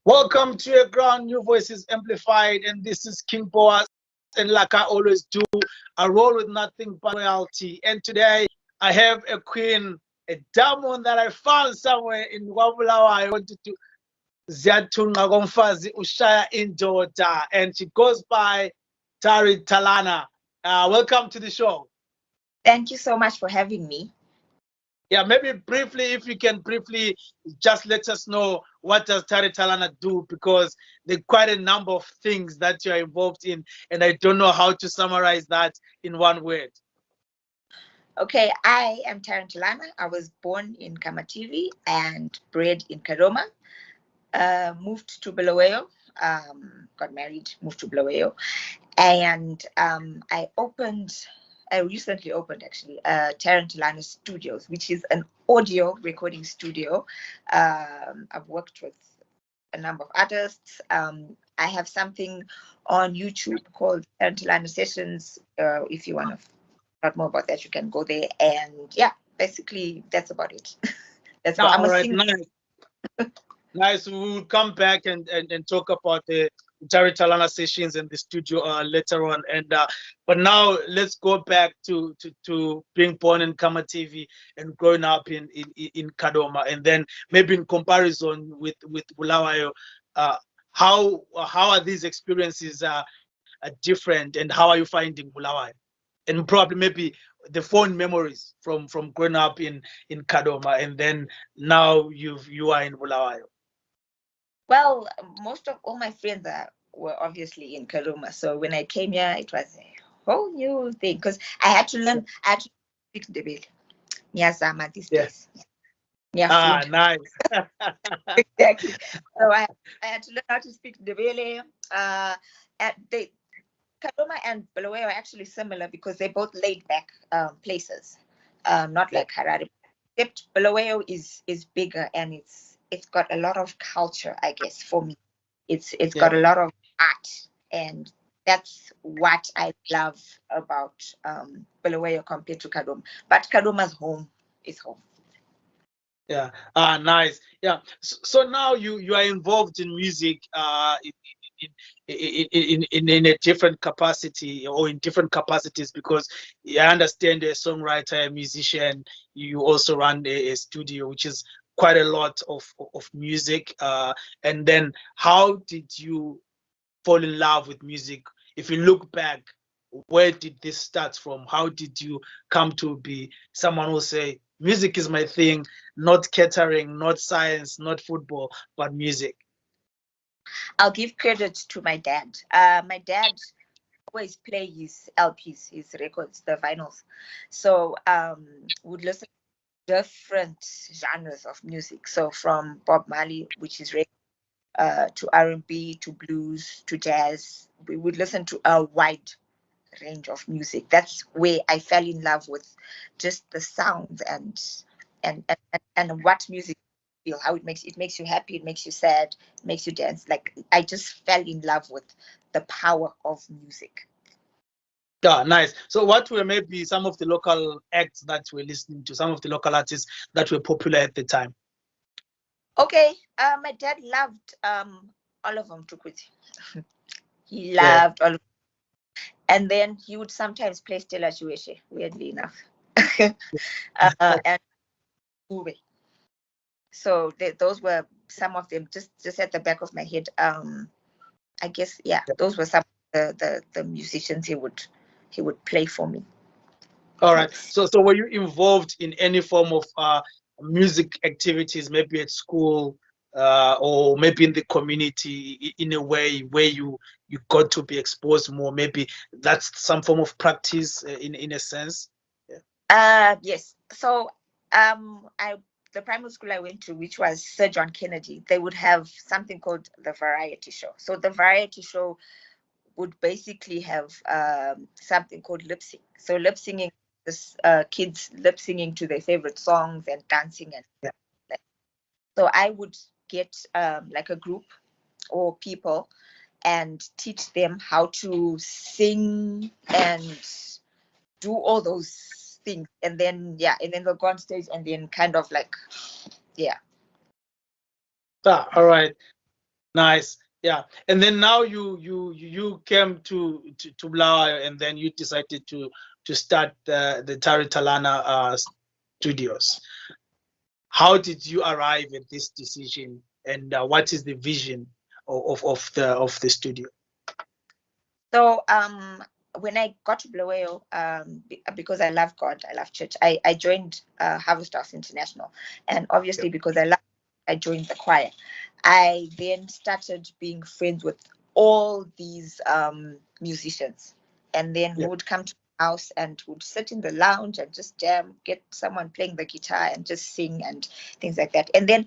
Welcome to your ground, New Voices Amplified, and this is King Boas. And like I always do, I roll with nothing but royalty. And today I have a queen, a diamond that I found somewhere in Bulawayo. I wanted to Ziyatunga Gomfazi Ushaya Indoda, and she goes by Tarryn Talana. Welcome to the show. Thank you so much for having me. Yeah, maybe briefly, if you can briefly just let us know what does Tarryn Talana do, because there are quite a number of things that you're involved in, and I don't know how to summarize that in one word. Okay, I am Tarryn Talana. I was born in Kamativi and bred in Kadoma. Moved to Bulawayo. Got married, moved to Bulawayo, and I recently opened actually Tarryn Talana Studios, which is an audio recording studio. I've worked with a number of artists. I have something on YouTube called Tarryn Talana Sessions. If you want to find out more about that, you can go there. And yeah, basically that's about it. That's what I'm All a right, singer. nice. Nice. We will come back and talk about the Tarryn Talana sessions in the studio later on. And but now let's go back to being born in Kamativi and growing up in Kadoma, and then maybe in comparison with Bulawayo, how are these experiences different, and how are you finding Bulawayo, and probably maybe the fond memories from growing up in Kadoma, and then now you are in Bulawayo. Well, most of all my friends were obviously in Karuma. So when I came here, it was a whole new thing because I had to learn. I had to speak Ndebele. Nyazama these Yeah. days. Yeah, Ah, food. nice. Exactly. So I had to learn how to speak Ndebele. Karuma and Bulawayo are actually similar because they're both laid back places, not like Harare. Except Bulawayo is bigger and it's got a lot of culture, I guess, for me. It's Yeah. got a lot of art, and that's what I love about Bulawayo compared to Kadoma. But Kadoma's home is home. Yeah. Ah, nice. Yeah. So now you are involved in music in a different capacity, or in different capacities, because I understand you're a songwriter, a musician. You also run a studio, which is quite a lot of music. And then how did you fall in love with music? If you look back, where did this start from? How did you come to be someone who say music is my thing, not catering, not science, not football, but music? I'll give credit to my dad. My dad always play his LPs, his records, the vinyls. So would listen to different genres of music. So from Bob Marley, which is reggae, to R&B, to blues, to jazz. We would listen to a wide range of music. That's where I fell in love with just the sounds and what music feel, how it makes you happy, it makes you sad, it makes you dance. Like I just fell in love with the power of music. Yeah, nice. So what were maybe some of the local acts that we're listening to, some of the local artists that were popular at the time? Okay, my dad loved all of them to quit. He Yeah. loved all of them. And then he would sometimes play Stella Jueshe, weirdly enough. And Uwe. So those were some of them, just at the back of my head. I guess those were some of the musicians he would play for me. All right. So were you involved in any form of music activities, maybe at school, or maybe in the community, in a way where you got to be exposed more? Maybe that's some form of practice, in a sense. Yes. So the primary school I went to, which was Sir John Kennedy, they would have something called the variety show. So the variety show would basically have something called lip sync. So lip singing, kids lip singing to their favorite songs and dancing and Yeah. like. So I would get like a group or people and teach them how to sing and do all those things, and then they'll go on stage and then kind of like All right. Nice. Yeah. And then now you came to Bulawayo, and then you decided to start the Tarryn Talana Studios. How did you arrive at this decision, and what is the vision of the studio? So when I got to Bulawayo, because I love God, I love church, I joined Harvest House International, and obviously because I joined the choir. I then started being friends with all these musicians, and then we would come to the house and would sit in the lounge and just jam, get someone playing the guitar and just sing and things like that. And then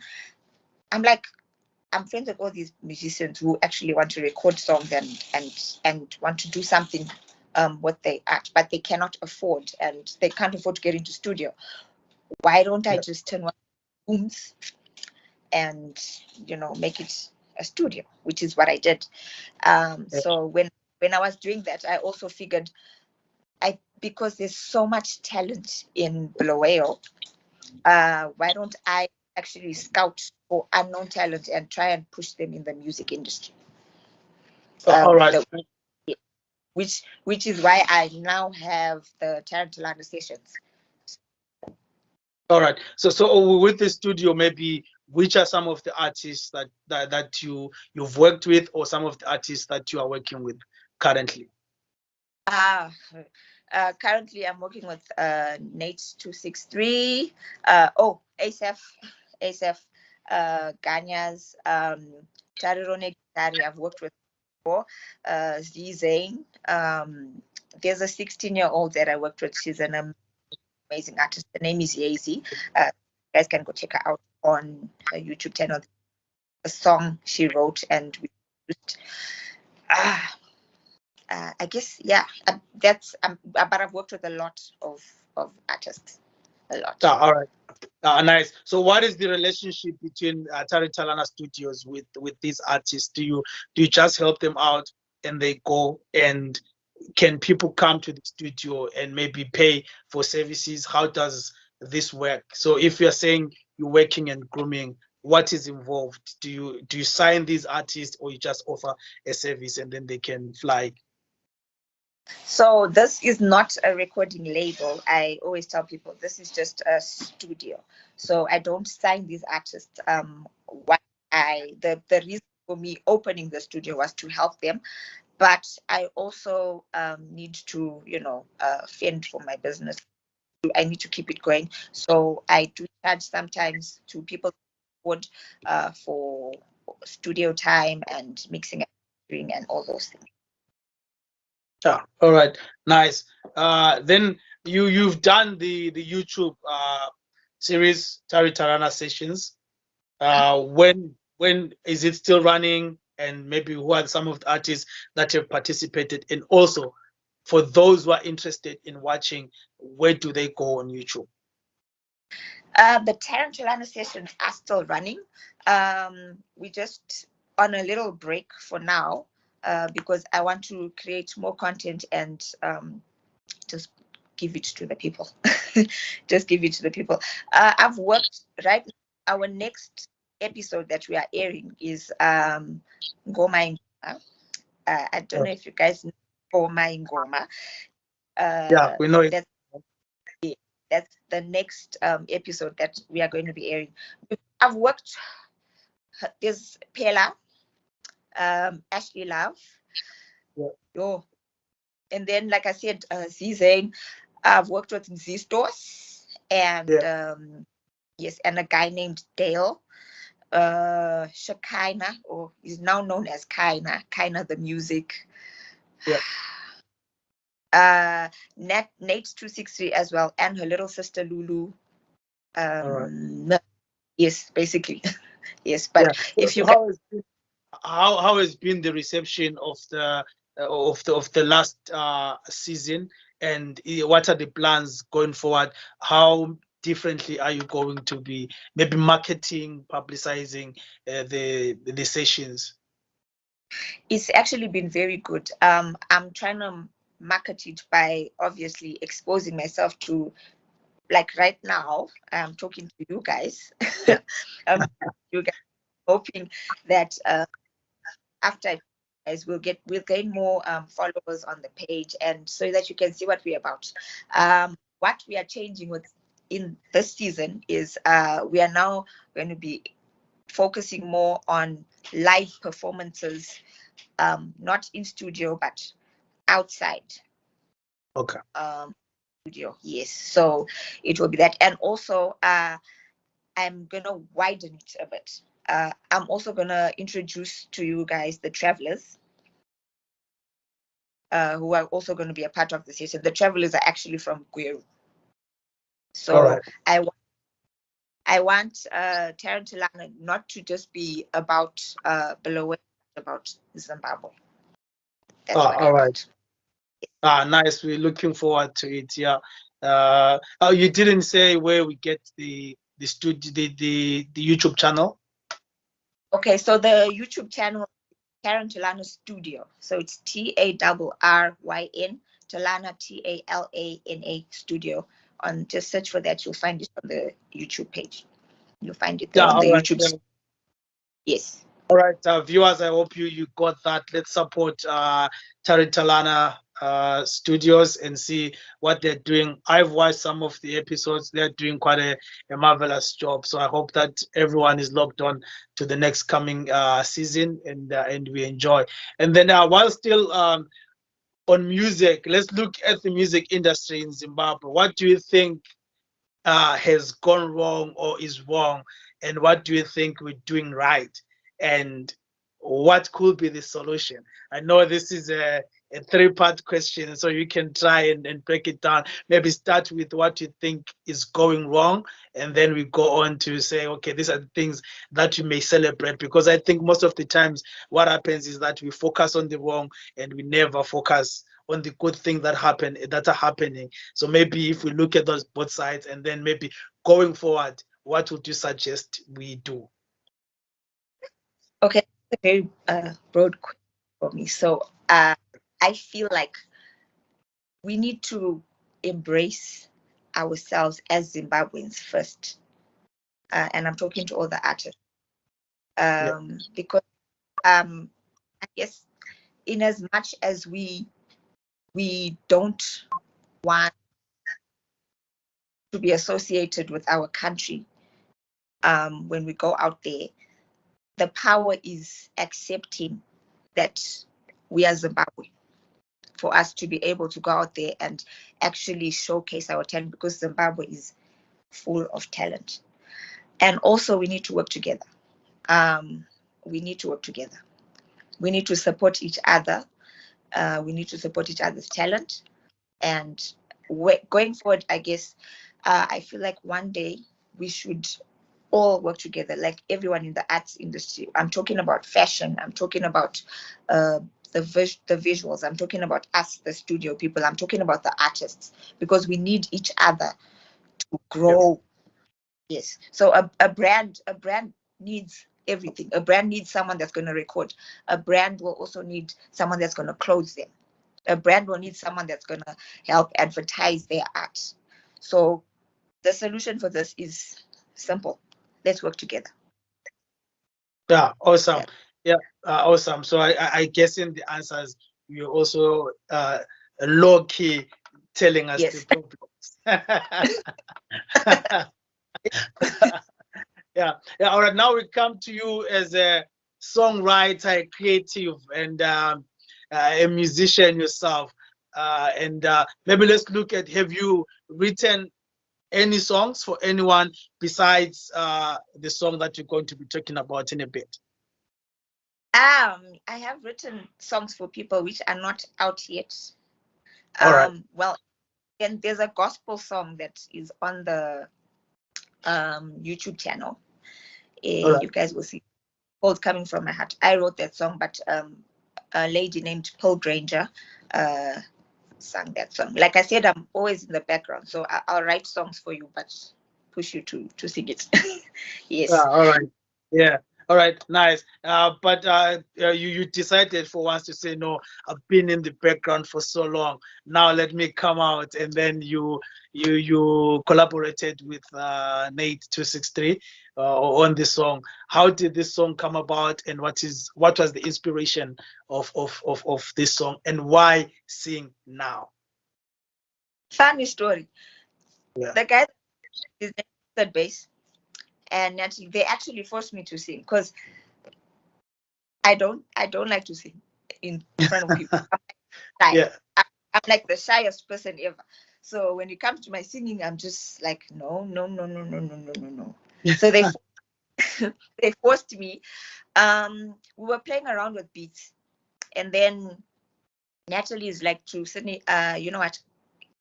I'm like, I'm friends with all these musicians who actually want to record songs and want to do something with their art, but they cannot afford, and they can't afford to get into studio. Why don't I just turn one of the rooms and make it a studio, which is what I did. So when I was doing that, I also figured because there's so much talent in Bulawayo, why don't I actually scout for unknown talent and try and push them in the music industry? All right. Which is why I now have the Tarryn Talana Sessions. All right. So with the studio, maybe which are some of the artists that you've worked with, or some of the artists that you are working with currently? Currently I'm working with Nate 263, ASF, Ganyas, Tarirone Gitari I've worked with before, Z Zane. There's a 16-year-old that I worked with. She's an amazing artist. The name is Yazy. You guys can go check her out on her YouTube channel. A song she wrote and we used. I guess, yeah, that's, but I've worked with a lot of artists, a lot. All right. Nice. So what is the relationship between Tarryn Talana Studios with these artists? Do you just help them out and they go, and can people come to the studio and maybe pay for services? How does this work? So if you're saying you're working and grooming, what is involved? Do you sign these artists, or you just offer a service and then they can fly? So this is not a recording label. I always tell people this is just a studio. So I don't sign these artists. The reason for me opening the studio was to help them, but I also need to fend for my business. I need to keep it going. So I do charge sometimes to people for studio time and mixing and all those things. Yeah. All right. Nice. Then you've done the YouTube series, Tarryn Talana Sessions. When is it still running? And maybe who are some of the artists that have participated? And also, for those who are interested in watching, where do they go on YouTube? The Tarryn Talana Sessions are still running. We just on a little break for now because I want to create more content and just give it to the people. Just give it to the people. I've worked right now. Our next episode that we are airing is Ngoma Ingoma. I don't know if you guys know Ngoma Ingoma. Yeah, we know it. That's the next episode that we are going to be airing. I've worked. There's Pela, Ashley Love. Yeah. And then, like I said, Zane. I've worked with Zistos and yes, and a guy named Dale. Shakina, or is now known as Kaina the music. Yeah. Nate 263 as well, and her little sister Lulu. All right. Yes, basically. Yes, but if you how has been the reception of the last season, and what are the plans going forward? How differently are you going to be maybe marketing, publicizing the sessions? It's actually been very good. I'm trying to market it by obviously exposing myself to, like right now, I'm talking to you guys. You guys, hoping that after, as we'll gain more followers on the page, and so that you can see what we're about. What we are changing with in this season is we are now going to be focusing more on live performances, not in studio but outside. Okay. Studio, yes. So it will be that, and also I'm gonna widen it a bit. I'm also gonna introduce to you guys the travelers, who are also going to be a part of the season. The travelers are actually from Gweru. So Right. I want Tarryn Talana not to just be about Bulawayo, but about Zimbabwe. That's what I All right. want. Nice. We're looking forward to it. Yeah. You didn't say where we get the studio, the YouTube channel. Okay, so the YouTube channel, Tarryn Talana Studio. So it's TARRYN Talana TALANA Studio. Just search for that. You'll find it on the YouTube page. You'll find it there on the YouTube. Yeah. Yes. All right, viewers. I hope you got that. Let's support Tarryn Talana Studios and see what they're doing. I've watched some of the episodes. They're doing quite a marvelous job. So I hope that everyone is logged on to the next coming season and we enjoy. And then while still on music, let's look at the music industry in Zimbabwe. What do you think has gone wrong or is wrong, and what do you think we're doing right, and what could be the solution? I know this is a three-part question, so you can try and break it down. Maybe start with what you think is going wrong, and then we go on to say, okay, these are the things that you may celebrate, because I think most of the times what happens is that we focus on the wrong and we never focus on the good things that are happening. So maybe if we look at those both sides, and then maybe going forward, what would you suggest we do? Okay, that's a very broad question for me. So I feel like we need to embrace ourselves as Zimbabweans first. And I'm talking to all the artists. Because I guess in as much as we don't want to be associated with our country, when we go out there, the power is accepting that we are Zimbabwe, for us to be able to go out there and actually showcase our talent, because Zimbabwe is full of talent. And also we need to work together. We need to work together. We need to support each other. We need to support each other's talent. And going forward, I guess, I feel like one day we should all work together, like everyone in the arts industry. I'm talking about fashion. I'm talking about the visuals. I'm talking about us, the studio people. I'm talking about the artists, because we need each other to grow. Yes. So a brand needs everything. A brand needs someone that's going to record. A brand will also need someone that's going to clothe them. A brand will need someone that's going to help advertise their art. So the solution for this is simple. Let's work together. Yeah, awesome. Yeah, awesome. So I guess in the answers, you're also low key telling us the problems. Yeah. All right. Now we come to you as a songwriter, a creative, and a musician yourself. And maybe let's look at, have you written any songs for anyone besides the song that you're going to be talking about in a bit? I have written songs for people which are not out yet. All right. Well, and there's a gospel song that is on the YouTube channel. Right. You guys will see. Called Coming From My Heart. I wrote that song, but a lady named Paul Granger sang that song. Like I said, I'm always in the background, so I'll write songs for you, but push you to sing it. Yes. All right. Yeah. All right, nice. But you decided for once to say no. I've been in the background for so long. Now let me come out, and then you collaborated with Nate 263 on this song. How did this song come about, and what was the inspiration of this song, and why sing now? Funny story. Yeah. The guy is third bass, and they actually forced me to sing because I don't like to sing in front of people. I'm Yeah. I'm like the shyest person ever. So when it comes to my singing, I'm just like no, no, no, no, no, no, no, no, no. So they they forced me. We were playing around with beats, and then Natalie is like to Sydney. You know what?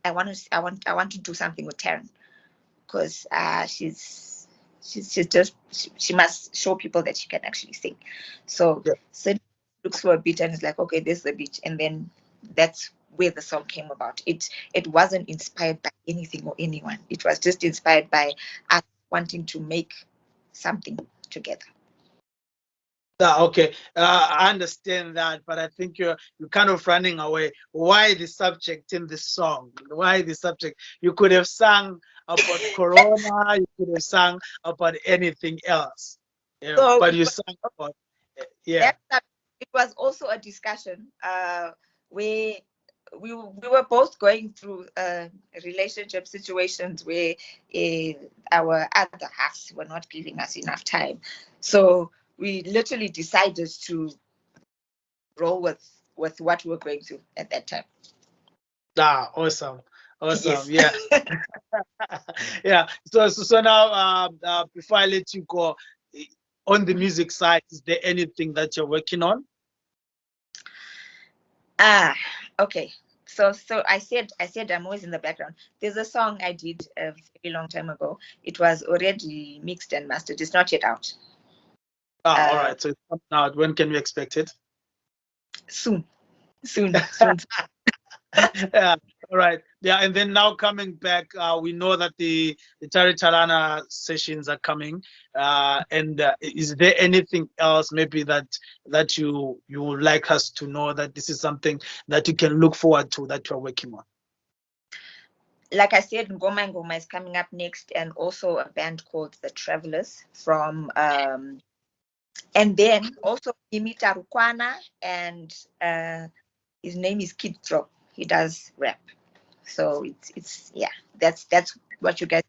I want to do something with Tarryn because she's just she must show people that she can actually sing. So Yeah. Sydney looks for a beat and is like, okay, this is the beat, and then that's where the song came about. It wasn't inspired by anything or anyone. It was just inspired by us wanting to make something together. Okay, I understand that, but I think you're kind of running away. Why the subject in this song? Why the subject? You could have sung about Corona. You could have sung about anything else. Yeah, So but it you was sang about yeah. that it was also a discussion where we were both going through relationship situations where our other halves were not giving us enough time. So we literally decided to roll with what we were going through at that time. Ah, awesome, awesome. Yes. Yeah, yeah. So now, before I let you go, on the music side, is there anything that you're working on? Ah, okay. So I said I'm always in the background. There's a song I did a very long time ago. It was already mixed and mastered. It's not yet out. Ah, all Uh, right. So it's coming out. When can we expect it? soon, soon, soon. Yeah, all right. Yeah, and then now coming back, we know that the Tarryn Talana sessions are coming. And is there anything else maybe that you would like us to know that this is something that you can look forward to that you're working on? Like I said, Ngoma Ngoma is coming up next, and also a band called The Travelers from and then also Imita Rukwana, and his name is Kid Drop. He does rap. So it's yeah, that's what you guys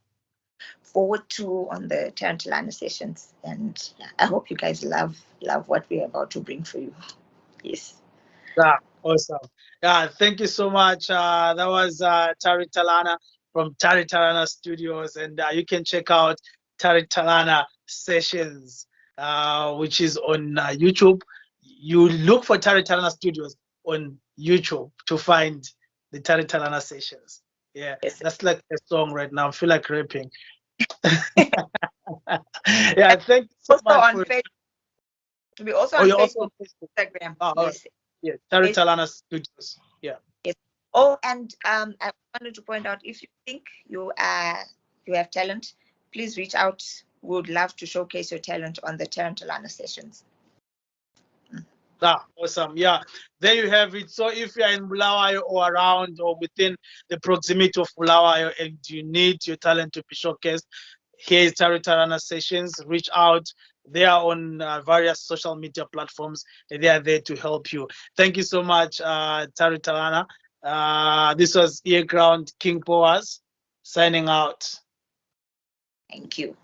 forward to on the Tarryn Talana sessions. And yeah, I hope you guys love what we're about to bring for you. Yes. Yeah, awesome. Yeah, thank you so much. That was Tarryn Talana from Tarryn Talana Studios, and you can check out Tarryn Talana Sessions, which is on YouTube. You look for Tarryn Talana Studios on YouTube to find the Tarryn Talana Sessions. Yeah, Yes. that's like a song right now. I feel like rapping. Yeah, thank you so Also much on for. Facebook. We also Oh, on you're also Facebook, on Facebook. Instagram. Oh, all right. Yes. Yeah, Tarryn Facebook. Talana Studios. Yeah. Yes. Oh, and I wanted to point out, if you think you have talent, please reach out. We would love to showcase your talent on the Tarryn Talana sessions. Ah, awesome. Yeah, there you have it. So if you're in Bulawayo or around or within the proximity of Bulawayo and you need your talent to be showcased, here is Tarryn Talana Sessions. Reach out. They are on various social media platforms. And they are there to help you. Thank you so much, Tarryn Talana. This was Ear Ground King Boas signing out. Thank you.